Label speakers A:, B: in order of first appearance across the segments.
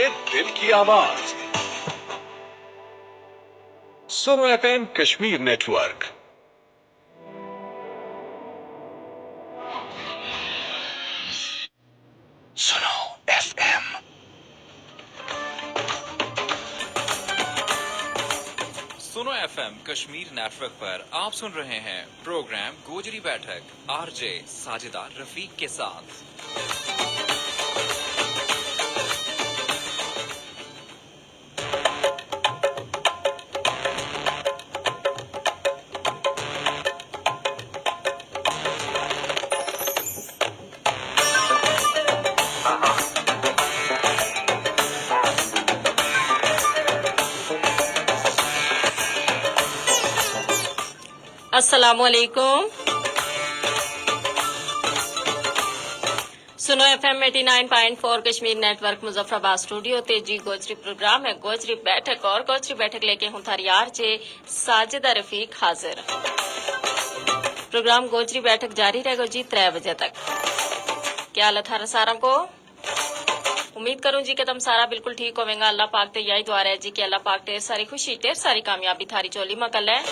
A: आपके दिल की आवाज। सुनो एफएम कश्मीर नेटवर्क। सुनो एफएम।
B: सुनो एफएम कश्मीर नेटवर्क पर आप सुन रहे हैं प्रोग्राम गोजरी बैठक आरजे साजिदा रफीक के साथ।
C: अस्सलामुअलैकुम। सुनो FM 89.4 Kashmir network Muzaffarabad studio ते जी गोजरी प्रोग्राम है गोजरी बैठक और गोजरी बैठक लेके हूं थारी यार जे साजिदा रफीक हाजिर। प्रोग्राम गोजरी बैठक जारी रहेगा जी 3 बजे तक। क्या हाल है थारा सारा को? उम्मीद करूं जी कि तुम सारा बिल्कुल ठीक होवेगा। अल्लाह पाक ते यही दुआ है जी कि अल्लाह पाक ढेर सारी खुशी ढेर सारी कामयाबी थारी चोली में कल है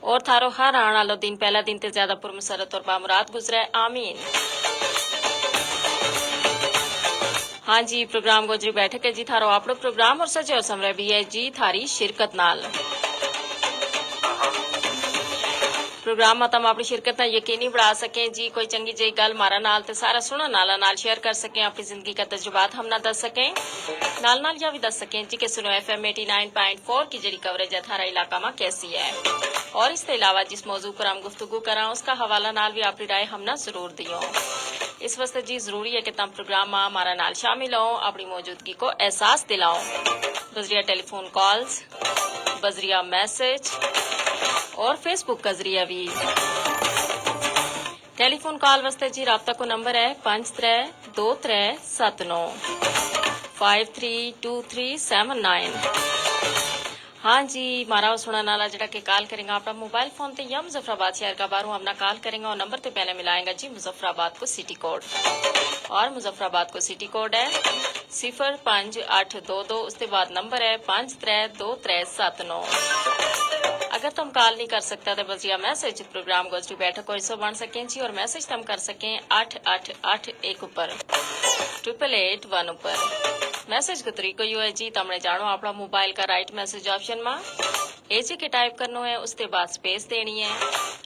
C: और थारो हर आने वाला दिन पहला दिन ते ज्यादा पुरमसरत और बामुराद गुजरे। आमीन। हाँ जी, प्रोग्राम गोजरी बैठक है जी थारो आपड़ो प्रोग्राम और सजे और समरे भी है जी थारी शिरकत नाल। प्रोग्राम में तुम अपनी शिरकत ना यकीनी बढ़ा सकें जी। कोई चंगी जी गल मारा नाल ते सारा सुनने नाला नाल शेयर कर सकें। अपनी जिंदगी का तजुर्बात हम ना दस सकें नाल नाल या भी दस सकें जी के सुनो एफएम 89.4 की जड़ी कवरेज है थारा इलाका में कैसी है और इसके अलावा जिस मौजू पर हम गुफ्तगू करा उसका हवाला नाल भी अपनी राय हम ना जरूर दियो। इस वास्ते जी जरूरी है कि तुम प्रोग्राम में हमारा नाल शामिल हो, अपनी मौजूदगी को एहसास दिलाओ बजरिया टेलीफोन कॉल्स, बजरिया मैसेज और फेसबुक का जरिया भी। टेलीफोन कॉल वास्ते जी राब्ता को नंबर है 532379 532379। हाँ जी, मारा सुना नाला जड़ा के कॉल करेंगे अपना मोबाइल फोन ते या मुजफ्फराबाद शहर का बारू हमना कॉल करेंगे और नंबर ते पहले मिलाएंगे जी मुजफ्फराबाद को सिटी कोड और मुजफ्फराबाद को सिटी कोड है 05822। उसके बाद नंबर है 532379। अगर तुम कॉल नहीं कर सकता तो बजिया मैसेज प्रोग्राम गोजरी बैठक को हिस्सा बन सकें जी और मैसेज तुम कर सकें 8881 ऊपर 8881 ऊपर। मैसेज का तरीको यो है जी तमने जानो अपना मोबाइल का राइट मैसेज ऑप्शन में एजे के टाइप करनो है, उसके बाद स्पेस देनी है,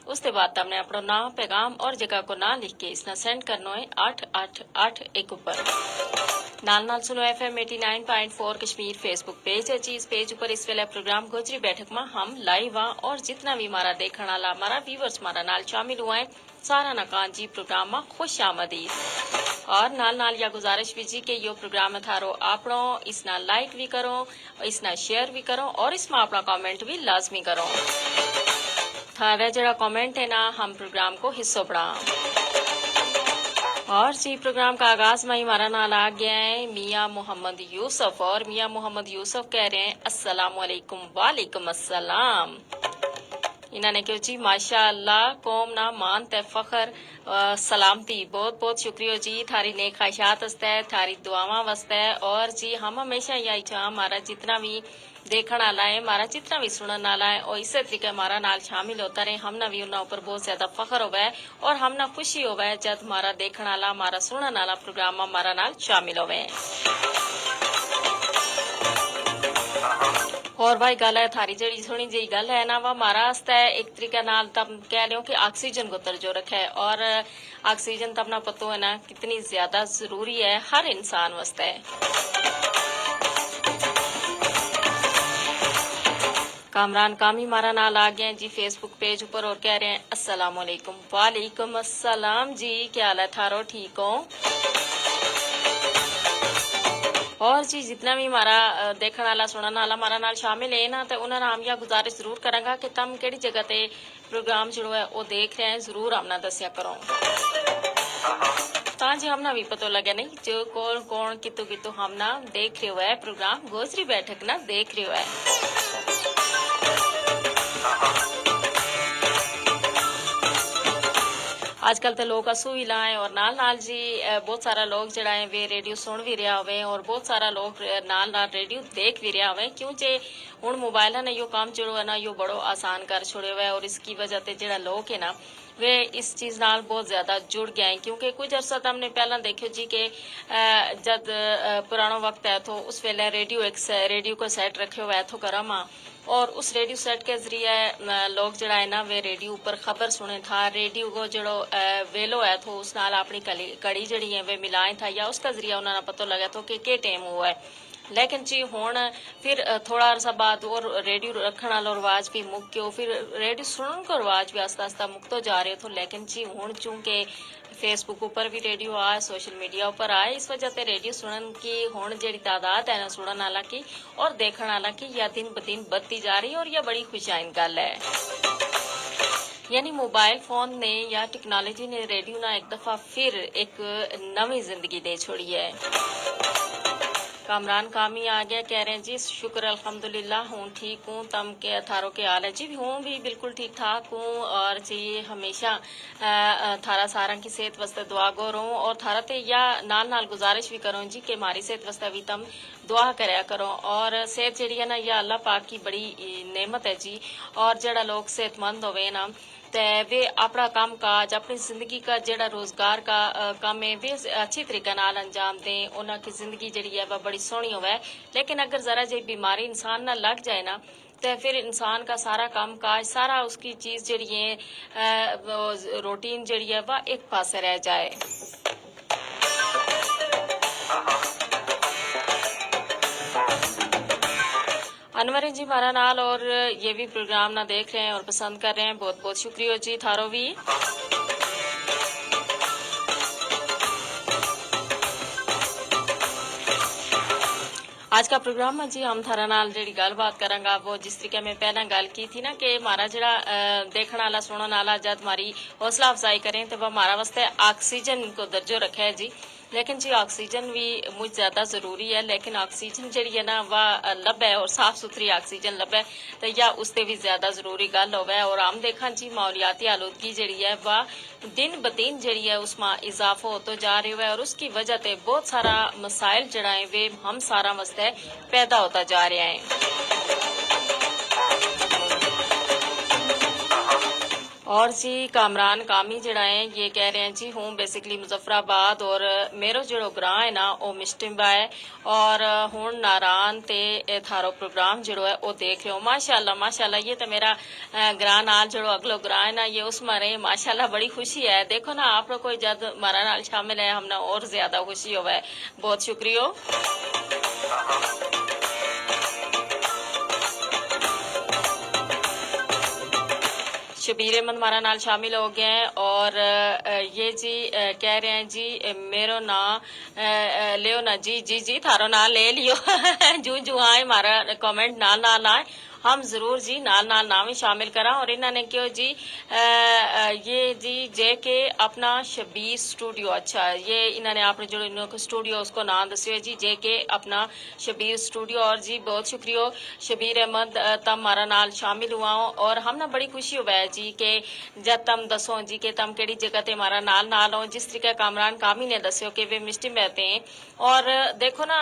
C: उसके बाद तुमने अपना नाम पैगाम और जगह को ना लिख के इसना सेंड करनो है 8881 ऊपर। नाल नाल सुनो एफएम 89.4 कश्मीर फेसबुक पेज है जी। इस पेज ऊपर इस वेले प्रोग्राम गोजरी बैठक में हम लाइव आ और जितना भी हमारा देखने वाला हमारा व्यूवर्स हमारा नाल शामिल हुआ है सारा नकान जी प्रोग्राम में खुश आमदीद और नाल नाल या गुजारिश भी जी के यो प्रोग्राम है थारो आपनो इसना लाइक भी करो, इसना शेयर भी करो और इसमें अपना कमेंट भी लाजमी करो। थारा जरा कमेंट है ना हम प्रोग्राम को हिस्सा बढ़ा। और जी प्रोग्राम का आगाज में हमारा नाल आ गया है मियां मोहम्मद यूसुफ और मियां मोहम्मद यूसुफ कह रहे हैं अस्सलामुअलैकुम। वालेकुम अस्सलाम। इन्होंने क्यों जी माशाअल्लाह कौम ना मान ते फखर सलामती। बहुत बहुत शुक्रिया जी थारी नेक ख्वाहिशात वास्ते थारी दुआवां वास्ते और जी हम हमेशा यही चाह हमारा जितना भी देखने वाला है हमारा जितना भी सुनने वाला है और इसी तरीके हमारा नाल शामिल होता रहे। हम ना भी उन्होंने ऊपर बहुत ज्यादा फखर होवे और हम ना खुशी होवे जब हमारा देखने वाला हमारा सुनने वाला प्रोग्राम हमारा नाल शामिल होवे। और भाई गल है थारी जड़ी सुनी जी गल है ना वह हमारा वास्ते एक तरीके नाल तब कह रहे हो कि ऑक्सीजन को तरजो रखे है और ऑक्सीजन तब ना पतो है ना कितनी ज्यादा जरूरी है हर इंसान वास्ते। कामरान कामी मारा नाल आ गए जी फेसबुक पेज ऊपर और कह रहे हैं अस्सलामुअलैकुम। वालेकुम अस्सलाम जी, क्या हाल है थारो? ठीक हो? और जी जितना भी हमारा देखने वाला सुनने वाला हमारा नाल शामिल है ना तो उन्हें हम यह गुजारिश जरूर करेंगे कि तुम केड़ी जगह ते प्रोग्राम जो है वो देख रहे हैं जरूर हमना दसिया करो ताकि हमना भी पता लगे नहीं जो कौन कौन कितु कितु हमना देख रहे है प्रोग्राम गोजरी बैठक ना देख रहे है। आजकल तो लोग असू ही लाए और नाल नाल जी बहुत सारा लोग जड़ा है वे रेडियो सुन भी रहा होवे और बहुत सारा लोग नाल नाल रेडियो देख भी रहा होवे क्यों जे हुण मोबाइल ने यो काम जो है ना यो बड़ो आसान कर छोड़े हुआ है और इसकी वजह से जड़ा लोग है ना वे इस चीज नाल बहुत ज्यादा जुड़ गए हैं क्योंकि कुछ अरसा तो हमने पहला देखो जी के जब पुराना वक्त है तो उस वेले रेडियो को सेट रखे हुआ है तो करमा और उस रेडियो सेट के जरिए लोग जड़ा है ना वे रेडियो ऊपर खबर सुने था रेडियो को जड़ो वेलो है तो उस नाल अपनी कड़ी जड़ी है वे मिलाए था या उसका जरिया उन्होंने पता लगा तो कि टाइम हुआ है लेकिन जी हुण फिर थोड़ा अरसा बाद और रेडियो रखने वाला रिवाज भी मुक गयो फिर रेडियो सुनने का रिवाज भी आस्ता आस्ता मुकतो जा रहे तो लेकिन जी हुण चूंकि फेसबुक ऊपर भी रेडियो आए सोशल मीडिया ऊपर आए इस वजह से रेडियो सुनन की हुण जेड़ी तादाद है ना सुनने वाला की और देखने वाला की या दिन ब दिन बढ़ती जा रही है और यह बड़ी खुशाइन गल है यानी मोबाइल फोन ने या टेक्नोलॉजी ने रेडियो ना एक दफा फिर एक नवी जिंदगी दे छोड़ी है। कामरान कामी आ गया कह रहे हैं जी शुक्र अल्हम्दुलिल्लाह हूँ ठीक हूँ तम के थारो के हाल है जी हूँ भी बिल्कुल ठीक ठाक हूँ और जी हमेशा थारा सारा की सेहत वास्ते दुआ करो और थारा ते या नाल नाल गुजारिश भी करो जी कि हमारी सेहत वास्ते भी तम दुआ करया करो और सेहत जड़ी है ना या अल्लाह पाक की बड़ी नेमत है जी और जड़ा लोग सेहतमंद होवे ना ते वे अपना काम काज अपनी जिंदगी का जड़ा रोजगार का काम है वे अच्छी तरीके नाल अंजाम दें उन्हों की जिंदगी जड़ी है वह बड़ी सोहनी होवे लेकिन अगर जरा जी बीमारी इंसान ना लग जाए ना तो फिर इंसान का सारा काम काज सारा उसकी चीज जड़ी है रूटीन जड़ी है वह एक पास रह जाए। अनवर जी हमारा नाल और ये भी प्रोग्राम ना देख रहे हैं और पसंद कर रहे हैं बहुत बहुत शुक्रिया जी थारो भी। आज का प्रोग्राम में जी हम थारा नाल जेडी गलबात करांगा वो जिस तरीके में पहला गल की थी ना कि हमारा जरा देखने वाला सुनने वाला जब हमारी हौसला अफजाई करें तो वह हमारा वास्ते ऑक्सीजन को दर्जो रखा है जी लेकिन जी ऑक्सीजन भी मुझ ज्यादा जरूरी है लेकिन ऑक्सीजन जी है ना वह लभे और साफ सुथरी ऑक्सीजन लभे तो या उससे भी ज्यादा जरूरी गल होवे और हम देखा जी माहौलियाती आलूदगी जी है वह दिन ब दिन जी है उसमें इजाफा होते जा रही है और उसकी वजह से बहुत सारा मसाइल जड़ा है वे हम सारा वास्ते पैदा होता जा रहा है। और जी कामरान कामी जड़ा है ये कह रहे हैं जी हूँ बेसिकली मुजफ्फराबाद और मेरो जो ग्रां है ना वो मिस्टिम्बा है और हूँ नारान ते थारो प्रोग्राम जो है वो देख रहे हो माशाल्लाह ये तो मेरा ग्रां नाल जो अगलो ग्रां है ना ये उस मारे माशाल्लाह बड़ी खुशी है देखो ना आप लोग कोई जब हमारा नाल शामिल है हमने और ज्यादा खुशी हुआ है बहुत शुक्रिया। शबीर अहमद हमारा नाल शामिल हो गए हैं और ये जी कह रहे हैं जी मेरो ना लियो ना जी थारो ना ले लियो जू आए हमारा कमेंट नाल नाल आए हम जरूर जी नाल नाल नाम ही शामिल करा और इन्होंने क्यों जी ये जी जे के अपना शबीर स्टूडियो अच्छा ये इन्होंने आपने जो स्टूडियो उसको नाम दसियो जी जे के अपना शबीर स्टूडियो और जी बहुत शुक्रिया शबीर अहमद तम हमारा नाल शामिल हुआ हो और हम ना बड़ी खुशी हुआ है जी के जब तम दसो जी के तम केड़ी जगह ते हमारा नाल नाल हो जिस तरीके कामरान कामी ने दसियो कि वे मिस्टी रहते हैं और देखो ना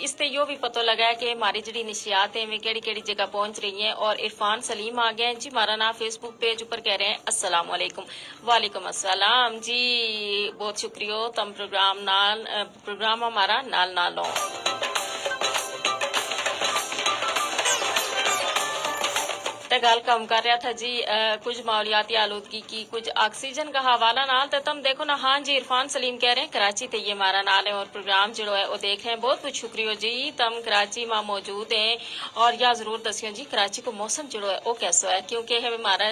C: इससे यो भी पता लगा है कि हमारी जी नशियात है वे केड़ी जगह पहुंच रही हैं और इरफान सलीम आ गए हैं जी हमारा नाम फेसबुक पेज ऊपर कह रहे हैं अस्सलाम वालेकुम। वालेकुम अस्सलाम जी बहुत शुक्रिया तम प्रोग्राम हमारा नाल नाल हो। गल कम कर रहा था जी कुछ माहौलियाती आलूदगी की कुछ ऑक्सीजन का हवाला नाल तो तुम देखो ना हाँ जी इरफान सलीम कह रहे हैं कराची ते ये हमारा नाल है और प्रोग्राम जो है वो देख रहे हैं बहुत बहुत शुक्रिया जी तुम कराची में मौजूद हैं और या जरूर दसियो जी कराची को मौसम जो है वो कैसा है क्योंकि हमारा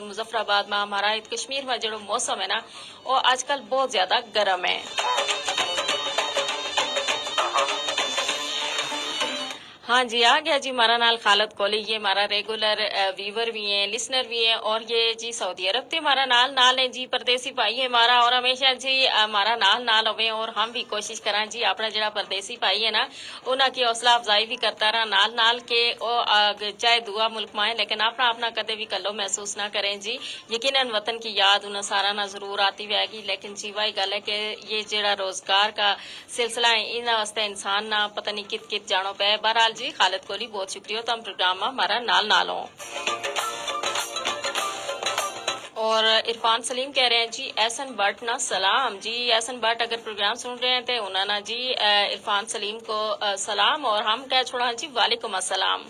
C: मुजफ्फराबाद में हमारा कश्मीर में जो मौसम है ना वो आजकल बहुत ज्यादा गर्म है। हाँ जी, आ गया जी हमारा नाल खालिद कोहली। ये हमारा रेगुलर व्यूवर भी है, लिसनर भी है, और ये जी सऊदी अरब ते हमारा नाल नाल है जी, परदेसी भाई है हमारा। और हमेशा जी हमारा नाल नाल होवे, और हम भी कोशिश करा जी अपना जड़ा परदेसी भाई है ना, उन्हां की हौसला अफजाई भी करता रहा नाल नाल के। चाहे दुआ मुल्क में है, लेकिन अपना अपना कदे भी कलो महसूस ना करें जी। यकीनन वतन की याद उन्हें सारा ना जरूर आती रहेगी, लेकिन जी वही गल है कि ये जड़ा रोजगार का सिलसिला है, इन वास्ते इंसान ना पता नहीं कित कित जानो पे। बहरहाल जी खालिद कोहली बहुत शुक्रिया, तुम प्रोग्राम में हमारा नाल नाल हो। और इरफान सलीम कह रहे हैं जी एहसन भट्ट ना सलाम जी। एहसन भट्ट अगर प्रोग्राम सुन रहे हैं तो उन्होंने जी इरफान सलीम को सलाम, और हम कह छोड़ा जी वालेकुम अस्सलाम।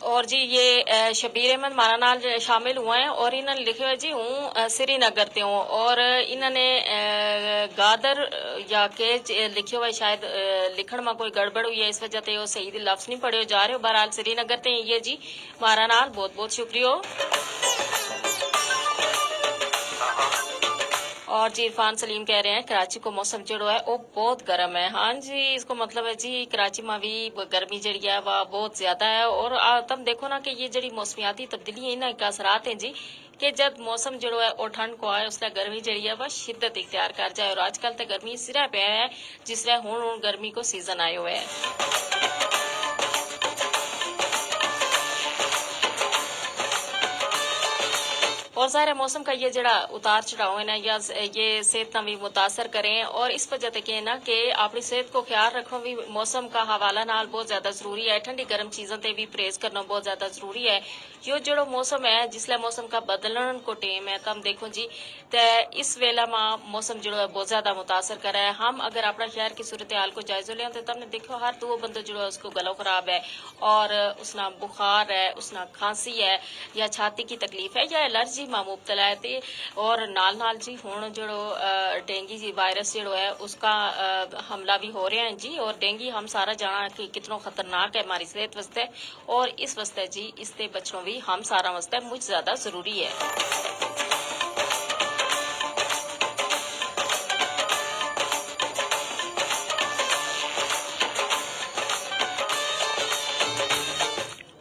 C: और जी ये शबीर अहमद हमारा नाल शामिल हुआ है, और इन्होंने लिखे हुए जी हूँ श्रीनगर ते हूँ, और इन्होंने गादर या के लिखे हुए, शायद लिखण में कोई गड़बड़ हुई है, इस वजह से वो सही लफ्ज नहीं पढ़े जा रहे हो। बहरहाल श्रीनगर ते ये जी हमारा नाल बहुत बहुत शुक्रिया। और जी इरफान सलीम कह रहे हैं कराची को मौसम जो है वो बहुत गर्म है। हाँ जी, इसको मतलब है जी कराची में भी गर्मी जड़ी है वह बहुत ज्यादा है। और तुम देखो ना कि ये जड़ी मौसमियाती तब्दीली है, इन्हें असरात हैं जी कि जब मौसम जो है वो ठंड को आए, उसका गर्मी जड़ी है वह शिद्दत इख्तियार कर जाए। और आजकल तो गर्मी सिरा पे है, जिसलिए हुण गर्मी को सीजन आए हुए है। और ज़ाहिर मौसम का ये जड़ा उतार चढ़ाव है ना, या ये सेहत भी मुतासर करें, और इस वजह से कि ना कि अपनी सेहत को ख्याल रखना भी मौसम का हवाला नाल बहुत ज्यादा जरूरी है। ठंडी गर्म चीजों से भी परहेज करना बहुत ज्यादा जरूरी है। यो जो मौसम है, जिसले मौसम का बदलन को टेम है, तब देखो जी ते इस वेला में मौसम जो है बहुत ज्यादा मुतासर कर रहा है। हम अगर अपना शहर की सूरत हाल को जायजा लें तो तुमने देखो हर दो बंदा जो है उसको गला खराब है, और उसना बुखार है, उसना खांसी है, या छाती की तकलीफ है, या एलर्जी में मुबतला है। ते और नाल नाल जी हुण जो डेंगी जी वायरस जो है उसका हमला भी हो रहा है जी। और डेंगी हम सारा जाना कि कितना खतरनाक है हमारी सेहत वास्ते, और इस वास्ते जी इससे बचना भी हम सारा वास्ते मुझ ज्यादा जरूरी है।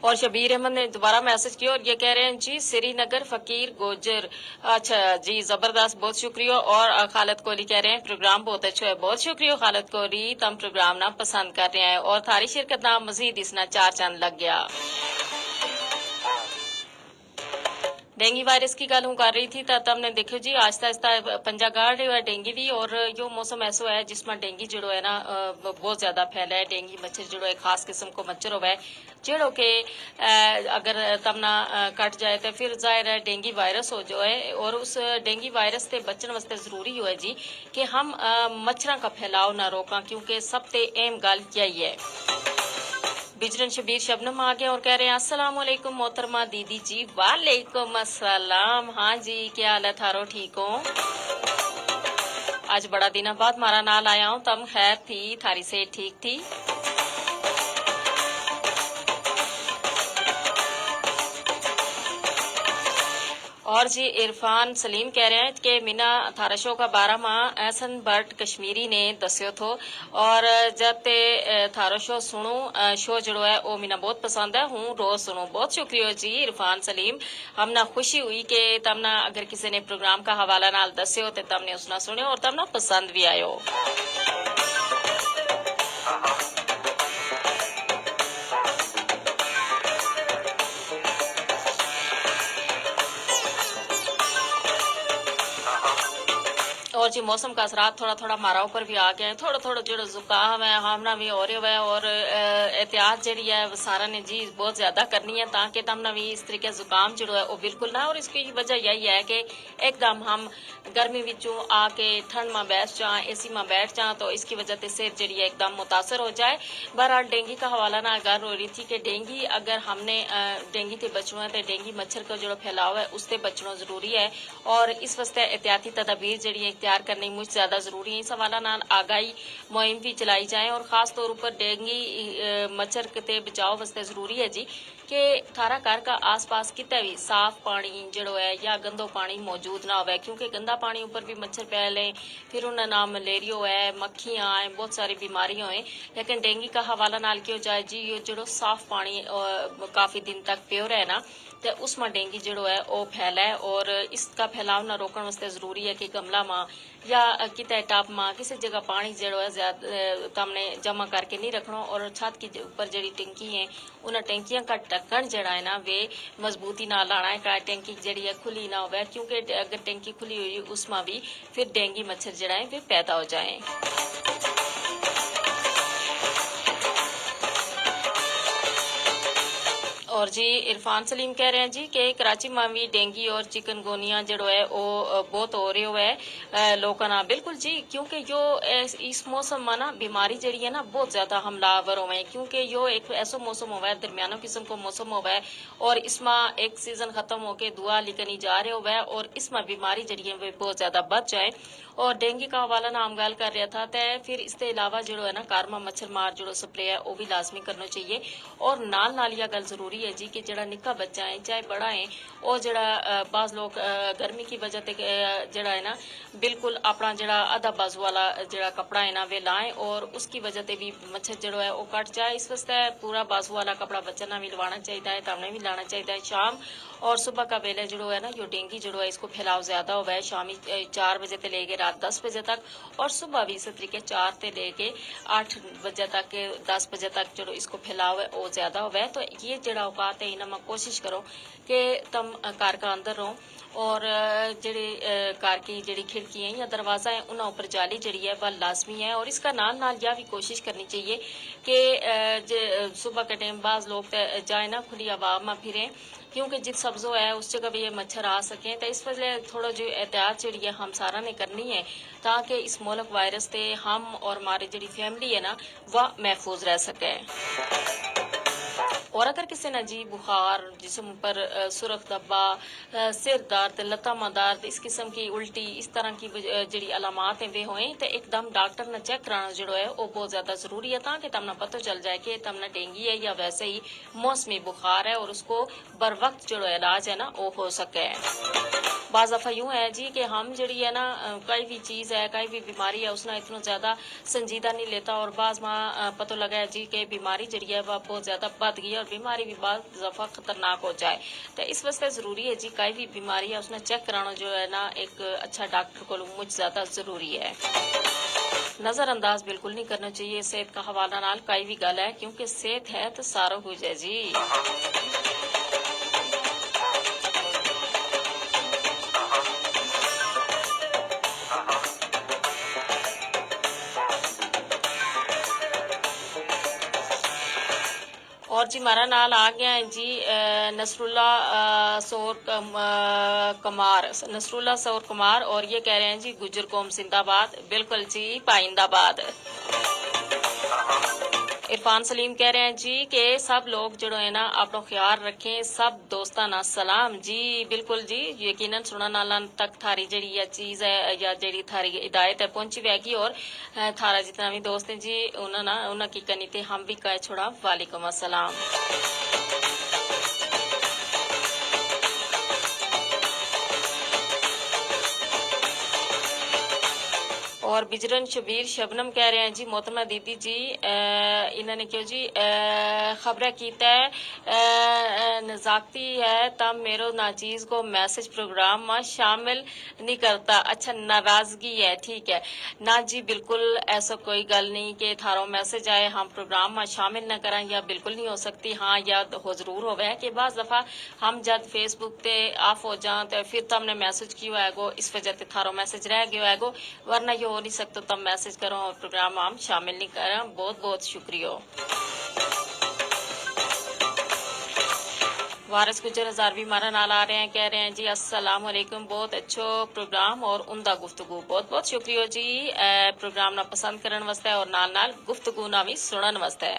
C: और शबीर अहमद ने दोबारा मैसेज किया, और ये कह रहे हैं जी श्रीनगर फकीर गोजर। अच्छा जी, जबरदस्त, बहुत शुक्रिया। और खालिद कोहली कह रहे हैं प्रोग्राम बहुत अच्छा है। बहुत शुक्रिया खालिद कोहली, तुम प्रोग्राम ना पसंद कर रहे हैं, और थारी शिरकत ना मजीद इसना चार चांद लग गया। डेंगी वायरस की गल हूँ कर रही थी, तो तुमने देखो जी आहिस्ता आहिस्ता पंजा गाड़ रही है डेंगी दी। और यो मौसम ऐसा है जिसमें डेंगी जो है ना बहुत ज्यादा फैला है। डेंगी मच्छर जो है खास किस्म को मच्छर हुआ है, जेड़ो के अगर तमना कट जाए तो फिर जाहिर है डेंगी वायरस हो जो है। और उस डेंगी वायरस से बचने वास्ते जरूरी है जी कि हम मच्छरों का फैलाव ना रोका, क्योंकि सबसे अहम गल यही है। बिजरन शबीर शबनम आ गया और कह रहे हैं अस्सलाम वालेकुम मोहतरमा दीदी जी। वालेकुम अस्सलाम। हाँ जी, क्या हाल है थारो, ठीक हो? आज बड़ा दिनों बाद मारा नाल आया हूँ, तम खैर थी, थारी से ठीक थी? और जी इरफान सलीम कह रहे हैं कि मीना थारा शो का 12 माह एहसन भट्ट कश्मीरी ने दस्यो थो, और जब ते थारो शो सुनू शो जड़ो है वो मीना बहुत पसंद है, हूँ रोज सुनू। बहुत शुक्रिया जी इरफान सलीम, हमना खुशी हुई कि तमना अगर किसी ने प्रोग्राम का हवाला नाल दस्यो तो तमने उसना सुने और तमना पसंद भी आयो। और जी मौसम का असरात थोड़ा थोड़ा हमारा ऊपर भी आ गया है। थोड़ा थोड़ा जो जुकाम है हमना भी हो रहा है, और एहतियात जी है सारा ने जी बहुत ज्यादा करनी है ताकि तमना भी इस तरीके जुकाम जो है वो बिल्कुल ना। और इसकी वजह यही है कि एकदम हम गर्मी विचों आके ठंड में बैठ जाए, एसी में बैठ जाए, तो इसकी वजह से सेहत जी है एकदम मुतासर हो जाए। बहरहाल डेंगी का हवाला ना अगर हो रही थी कि डेंगी अगर हमने डेंगी से बचना है तो डेंगी मच्छर का जो फैलाव है उससे बचना जरूरी है, और इस वास्ते एहतियाती तदाबीर जी इख्तियार तैयार करनी मुझ ज़्यादा ज़रूरी है। इस हवाला नाल आगाही मुहिम भी चलाई जाए और खास तौर पर डेंगी मच्छर ते बचाव वास्ते ज़रूरी है जी कि थारा घर का आस पास किते भी साफ पानी जड़ो है या गंदो पानी मौजूद ना होवे, क्योंकि गंदा पानी ऊपर भी मच्छर फैले, फिर उन्हें ना मलेरिया है, मक्खियाँ हैं, बहुत सारी बीमारियां हैं। लेकिन डेंगू का हवाला नाल क्यों जाए जी, ये जो साफ पानी काफ़ी दिन तक प्योर है ना, तो उसमें डेंगू जड़ो है वो फैला है और इसका फैलाव ना रोकने वास्ते ज़रूरी है कि गमला माँ या किते टब माँ किसी जगह पानी जड़ो है ज्यादा तमने जमा करके नहीं रखना और छत की ऊपर जड़ी टंकी है उन टंकियां का ढक्कन जड़ा है ना वे मजबूती ना लाना है, टंकी जड़ी है खुली ना हो, क्योंकि अगर टंकी खुली हुई उसमें भी फिर डेंगू मच्छर जड़ा है वे पैदा हो जाए। और जी इरफान सलीम कह रहे हैं जी कि कराची में भी डेंगू और चिकनगुनिया जड़ो है वो बहुत हो रही है लोगों ना। बिल्कुल जी, क्योंकि यो इस मौसम में ना बीमारी जड़ी है ना बहुत ज्यादा हमलावर हो है, क्योंकि यो एक ऐसा मौसम हुआ है, दरमियाना किस्म को मौसम हुआ है और इसमें एक सीजन खत्म होके दुआ लिखनी जा रहे हुआ है और इसमें बीमारी जड़ी है वो बहुत ज्यादा बढ़ जाए। और डेंगू का हवाला ना हम गल कर रहा था, तो फिर इसके अलावा जो है ना कारमा मच्छर मार जो स्प्रे है वो भी लाजमी करना चाहिए। और नाल यह गल जरूरी है जी कि जड़ा निक्का बच्चा है चाहे बड़ा है और जड़ा बाज लोग गर्मी की वजह से जड़ा है ना बिल्कुल अपना जड़ा आधा बाजू वाला जड़ा कपड़ा है ना वे लाएं और उसकी वजह से भी मच्छर जड़ो है वो कट जाए। इस वास्ते पूरा बाजू वाला कपड़ा बच्चा ना भी लवाना चाहिए है, तमने भी लाना चाहिए है। शाम और सुबह का वेला जड़ो है ना यो डेंगू जड़ो है इसको फैलाव ज्यादा हुआ है, शामी 4 बजे से लेके रात 10 बजे तक और सुबह भी इसी तरीके 4 से लेके 8 बजे तक 10 बजे तक जो इसको फैलाव है वो ज्यादा हुआ है। तो ये जड़ा औकात है इनमें कोशिश करो कि तुम घर का अंदर रहो और जड़े कार की जड़ी खिड़की है या दरवाजा है उन ऊपर जाली जड़ी है वह लाजमी है। और इसका नाल यह भी कोशिश करनी चाहिए कि सुबह के टाइम बाज लोग जाए ना खुली हवा में फिरें, क्योंकि जित सब्जो है उस जगह भी ये मच्छर आ सकें। तो इस वजह थोड़ा जो एहतियात जड़ी है हम सारा ने करनी है ताकि इस मोलक वायरस से हम और हमारी जड़ी फैमिली है ना वह महफूज रह सके। और अगर किसी ने जी बुखार, जिस्म पर सुरख दब्बा, सिर दर्द, लतामा दर्द, इस किस्म की उल्टी, इस तरह की जड़ी अलामात हैं वे होएं तो एकदम डॉक्टर ने चेक कराना जड़ो है वो बहुत ज्यादा जरूरी है ताकि तमने पता चल जाए कि तमने डेंगू है या वैसे ही मौसमी बुखार है और उसको बर वक्त जड़ो इलाज है ना वो हो सके। बाज़ दफ़ा यूँ है जी कि हम जड़ी है ना कोई भी चीज़ है कोई भी बीमारी है उसने इतना ज़्यादा संजीदा नहीं लेता और बाज़ माँ पता लगा है जी कि बीमारी जड़ी है वह बहुत ज़्यादा बढ़ गई है और बीमारी भी बाज़ दफ़ा खतरनाक हो जाए। तो इस वास्ते ज़रूरी है जी कोई भी बीमारी है उसने चेक कराना जो है ना एक अच्छा डॉक्टर को मुझ ज़्यादा ज़रूरी है। नज़रअंदाज बिल्कुल नहीं करना चाहिए सेहत का हवाला नाल कोई भी गल है, क्योंकि सेहत है तो सारा कुछ है जी। और जी हमारा नाल आ गया है जी नसरुल्ला सौर कुमार और ये कह रहे हैं जी गुजर कौम जिंदाबाद। बिल्कुल जी पाइंदाबाद। इरफान सलीम कह रहे हैं जी कि सब लोग जो है ना अपना ख्याल रखें, सब दोस्ताना सलाम जी। बिल्कुल जी यकीनन सुना नाला तक थारी जड़ी या चीज़ है या जड़ी थारी हिदायत है पहुंची वेगी और थारा जितना भी दोस्त हैं जी उन्हें की करनी थे हम भी कह छोड़ा वालेकुम अस्सलाम। और बिजरन शबीर शबनम कह रहे हैं जी मोहतरमा दीदी जी इन्होंने क्यों जी खबरें कीता है नजाकती है तब मेरो नाचीज को मैसेज प्रोग्राम में शामिल नहीं करता। अच्छा नाराजगी है, ठीक है ना जी, बिल्कुल ऐसा कोई गल नहीं कि थारो मैसेज आए हम प्रोग्राम में शामिल न करें या बिल्कुल नहीं हो सकती। हाँ या हो जरूर हो है कि बाज़ दफ़ा हम जब फेसबुक पे ऑफ हो जाए तो फिर तो हमने मैसेज किया है इस वजह से थारो मैसेज रह गया है, वरना ये हो नहीं सकता तब मैसेज करो और प्रोग्राम हम शामिल नहीं करें। बहुत बहुत शुक्रिया। वारिस गुजर हजार भी हमारा नाल आ रहे हैं, कह रहे हैं जी अस्सलाम वालेकुम, बहुत अच्छो प्रोग्राम और उमदा गुफ्तगू। बहुत बहुत शुक्रिया जी प्रोग्राम ना पसंद करने वास्ते और नाल नाल गुफ्तगू ना भी सुनने वास्ते।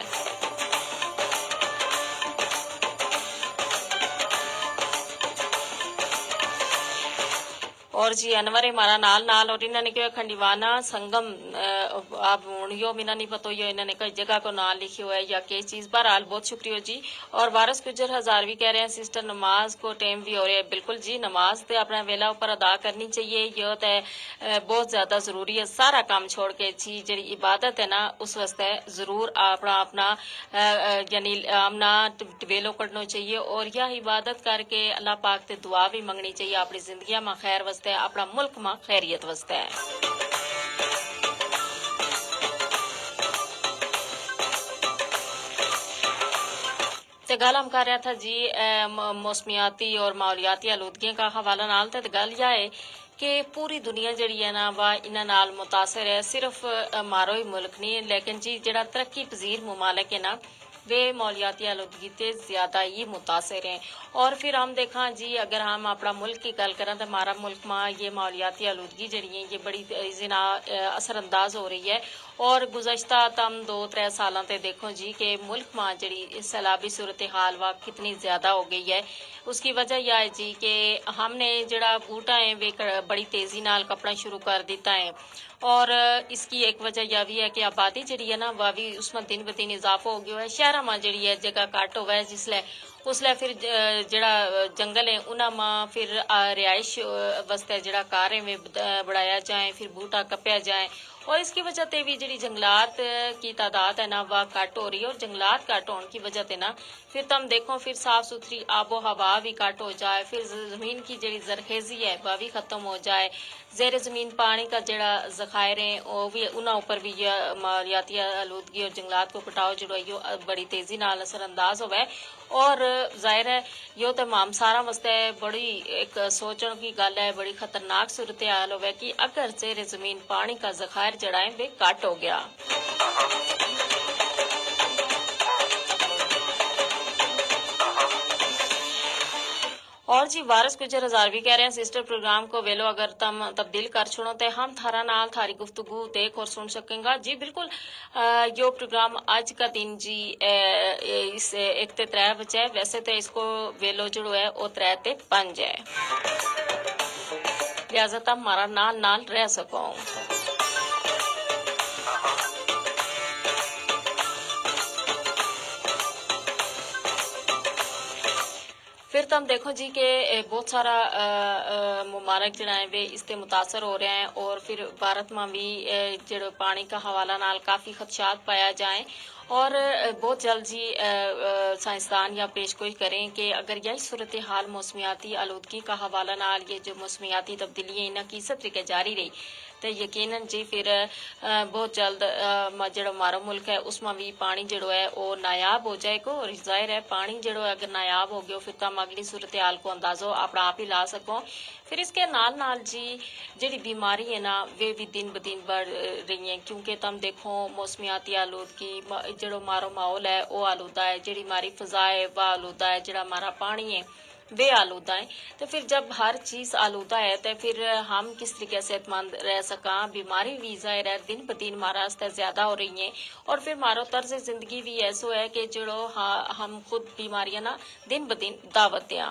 C: और जी अनवर है मारा नाल नाल और इन्होंने क्या खंडीवाना संगम आप यो मिना नहीं पता यो इन्होंने कई जगह को नाम लिखी हुआ है या के चीज। बहरहाल बहुत शुक्रिया जी। और वारस गुजर हजार भी कह रहे हैं सिस्टर नमाज को टाइम भी हो रहा है। बिल्कुल जी नमाज तो अपना वेला ऊपर अदा करनी चाहिए, यो तो बहुत ज्यादा जरूरी है। सारा काम छोड़ के जी जी इबादत है ना उस वास्ते जरूर अपना अपना यानी आमना वेलो करना चाहिए और यह इबादत करके अल्लाह पाक से दुआ भी मंगनी चाहिए अपनी जिंदगी में खैर वास्ते, अपना मुल्क में खैरियत वास्ते। तो गल हम कर रहा था जी मौसमियाती और माहौलियाती आलूदगी का हवाला नाल। तो गल यह है कि पूरी दुनिया जड़ी है ना वह इन्हां नाल मुतासर है। सिर्फ मारो ही मुल्क नहीं लेकिन जी जड़ा तरक्की पजीर ममालिक है ना वे माहौलियाती आलूदगी से ज्यादा ही मुतासर हैं। और फिर हम देखा जी अगर हम अपना मुल्क की गल करें तो हमारा मुल्क में ये माहौलियाती आलूदगी जड़ी है ये बड़ी जिना असरअंदाज हो रही है। और गुज़श्ता तम 2-3 सालों से देखो जी कि मुल्क में जड़ी सैलाबी सूरत हाल व कितनी ज्यादा हो गई है। उसकी वजह यह है जी कि हमने जड़ा बूटा है वे बड़ी तेजी नाल कपड़ा शुरू कर दिता है। और इसकी एक वजह यह भी है कि आबादी जड़ी है ना वह भी उसमें दिन ब दिन इजाफा हो गया है। शहर में जड़ी है जगह घट हो है जिसले उसले फिर जड़ा जंगल है उन्होंने फिर रिहाइश वास्ते जड़ा कार है बढ़ाया जाए, फिर बूटा कपया जाए और इसकी वजह से भी जी जंगलात की तादाद है ना वह घट हो रही है। और जंगलात घट होने की वजह से ना फिर तुम देखो फिर साफ सुथरी आबो हवा भी घट हो जाए, फिर जमीन की जी जरखेजी है वह भी खत्म हो जाए, जेर जमीन पानी का जड़ा जखायर है वो भी उन्होंने ऊपर भी माहौलियाती आलूदगी और जंगलात को कटाव जो बड़ी तेजी नाल असरअंदाज होवे। और जाहिर है यो तो मामसारा वास्ते बड़ी एक सोचने की गल है, बड़ी खतरनाक सूरत हाल होवे कि अगर जेर जमीन पानी का जखायर जड़ा है वे घट हो गया। और जी वारस गुजर हजार भी कह रहे हैं सिस्टर प्रोग्राम को वेलो अगर तुम तब्दील कर छोड़ो तो हम थारा नाल थारी गुफ्तगू देख और सुन सकेंगा जी। बिल्कुल यो प्रोग्राम आज का दिन जी इस 1 ते 3 बजे है। वैसे तो इसको वेलो जो है वो 3 ते 5 है, लिहाजा तुम हमारा नाल नाल रह सको। फिर तुम देखो जी कि बहुत सारा मुमारक जड़ा है वे इससे मुतासर हो रहे हैं। और फिर भारत में भी जो पानी का हवाला नाल काफ़ी खदशात पाया जाए और बहुत जल्द जी साइंसदान या पेशगोई करें कि अगर यही सूरत हाल मौसमियाती आलूदगी का हवाला नाल ये जो मौसमियाती तब्दीलियाँ इन्हें की इस तरीके जारी रही तो यकीनन जी फिर बहुत जल्द जो हमारा मुल्क है उसमें भी पानी जो है वो नायाब हो जाएगा। और जाहिर है पानी जो है अगर नायाब हो गया फिर तो हम अगली सूरत हाल को अंदाजो अपना आप ही ला सको। फिर इसके नाल नाल जी जी बीमारी है ना वे भी दिन ब दिन बढ़ रही हैं क्योंकि तुम देखो मौसमियाती आलूदगी जो हमारा माहौल है वो आलूदा है, जी हमारी फिजा है वह आलूदा है, जो हमारा पानी है वे आलूदा है। तो फिर जब हर चीज़ आलूदा है तो फिर हम किस तरीके से सेहतमंद रह सका। बीमारी भी ज़ाहिर है दिन ब दिन हमारा रास्ते ज़्यादा हो रही हैं और फिर हमारा तर्ज ज़िंदगी भी ऐसा है कि जो हम खुद बीमारियां ना दिन ब दिन दावत दें।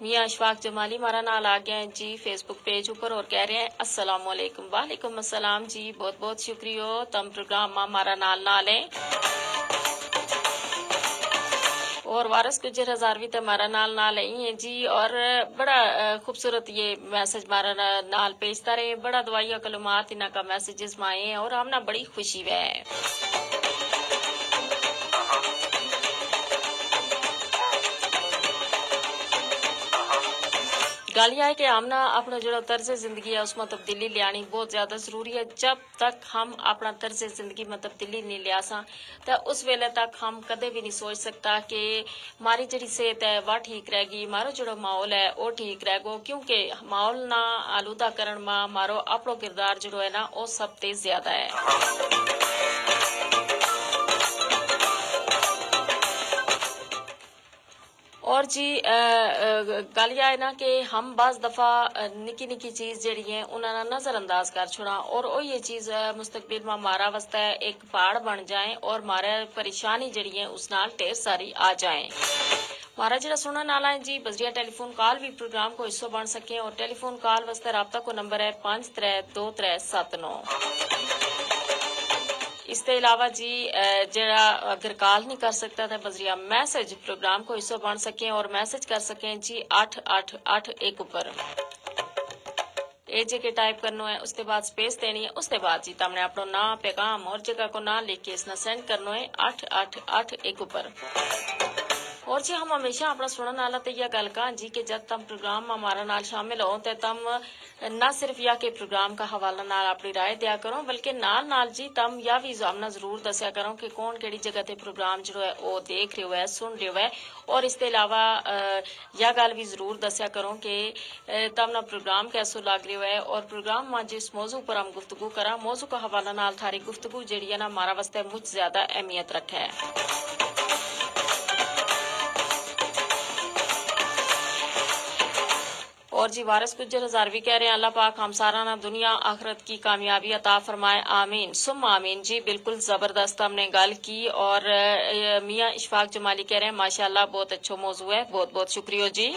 C: मियाँ अशफाक जमाली हमारा नाल आ गया है जी फेसबुक पेज ऊपर और कह रहे हैं अस्सलाम वालेकुम। वालेकुम अस्सलाम जी, बहुत बहुत शुक्रिया तुम प्रोग्राम में हमारा नाल है। और वारस गुजर हजार भी हमारा नाल ही है जी। और बड़ा खूबसूरत ये मैसेज हमारा नाल भेजता रहे, बड़ा दवाइया कलमात इन्ह का मैसेजेस में आए हैं और हमना बड़ी खुशी है। गल यह है कि हमना अपना जो तर्ज जिंदगी है उसमें तब्दीली लियानी बहुत ज़्यादा ज़रूरी है। जब तक हम अपना तर्ज जिंदगी में तब्दीली नहीं लिया तो उस वेले तक हम कदे भी नहीं सोच सकता कि हमारी जी सेहत है वह ठीक रहेगी, हमारो जो माहौल है वो ठीक रहेगा। क्योंकि माहौल ना आलूदा करण में हमारो अपनो किरदार जो है ना वो सब तेज ज्यादा है। और जी गल यह है ना कि हम बस दफ़ा निकी निकी चीज़ जी है उन्होंने नज़रअंदाज कर छोड़ा और वो ये चीज़ मुस्तकबिल में हमारा वास्ते एक पहाड़ बन जाए और हमारे परेशानी जी है उस नाल ढेर सारी आ जाए। हमारा जिहड़ा सुनने वाला है जी बजरिया टेलीफोन कॉल भी प्रोग्राम को हिस्सा बन सके और टेलीफोन कॉल वास्ते राबता को नंबर है 532379। इसके अलावा जी जरा अगर कॉल नहीं कर सकता तो बजरिया मैसेज प्रोग्राम को हिस्सा बन सकें और मैसेज कर सकें जी 8881 ऊपर ए जे टाइप करना है, उसके बाद स्पेस देनी है, उसके बाद जी तमने अपना नाम पैगाम और जगह को ना लेके इसना सेंड करना है 8881 ऊपर। और जी हम हमेशा अपना सुनने वाला तो यह गल कहा जी कि जब तुम प्रोग्राम में हमारा नाल शामिल हो तो तुम न सिर्फ या के प्रोग्राम का हवाला नाल अपनी राय दिया करो बल्कि नाल नाल जी तुम या भी जामना जरूर दसिया करो कि कौन केड़ी जगह ते प्रोग्राम जो है वो देख रहे हो है सुन रहे हो है। और इसके अलावा यह गल भी जरूर दसिया करो कि तुम प्रोग्राम कैसो लग रहे हो है और प्रोग्राम में जिस मौजू पर हम गुफ्तगू करा मौजू का हवाला नाल थारी गुफ्तगू जी है ना हमारा वास्ते मुझ ज्यादा अहमियत रखे है। और जी वारिस गुज्जर हजारवी कह रहे हैं अल्लाह पाक हम सारा ना दुनिया आखिरत की कामयाबी अता फरमाए आमीन सुम आमीन। जी बिल्कुल जबरदस्त हमने गल की। और मियां इशफाक जमाली कह रहे हैं माशाल्लाह बहुत अच्छा मौजू है, बहुत बहुत शुक्रिया जी।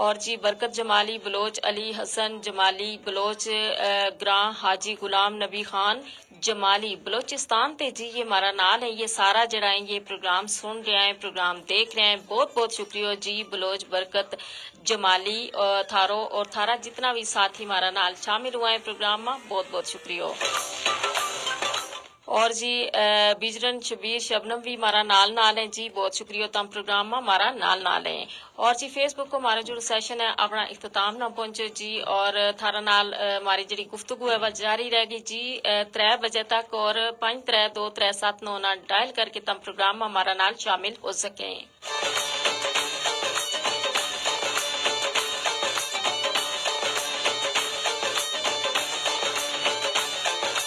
C: और जी बरकत जमाली बलोच अली हसन जमाली बलोच ग्रां हाजी गुलाम नबी खान जमाली बलोचिस्तान ते जी ये हमारा नाल है। ये सारा जरा है ये प्रोग्राम सुन रहे हैं प्रोग्राम देख रहे हैं, बहुत बहुत शुक्रिया जी बलोच बरकत जमाली थारो और थारा जितना भी साथी हमारा नाल शामिल हुआ है प्रोग्राम में बहुत बहुत शुक्रिया। और जी बिजरन शबीर शबनम भी हमारा नाल नाल है जी बहुत शुक्रिया तम प्रोग्राम में हमारा नाल नाल है। और जी फेसबुक को हमारा जो सेशन है अपना इख्तिताम ना पहुंचे जी और थारा नाल हमारी जी गुफ्तगू है वह जारी रहेगी जी 3 बजे तक और 532379 डायल करके तम प्रोग्राम में हमारा नाल शामिल हो सकें।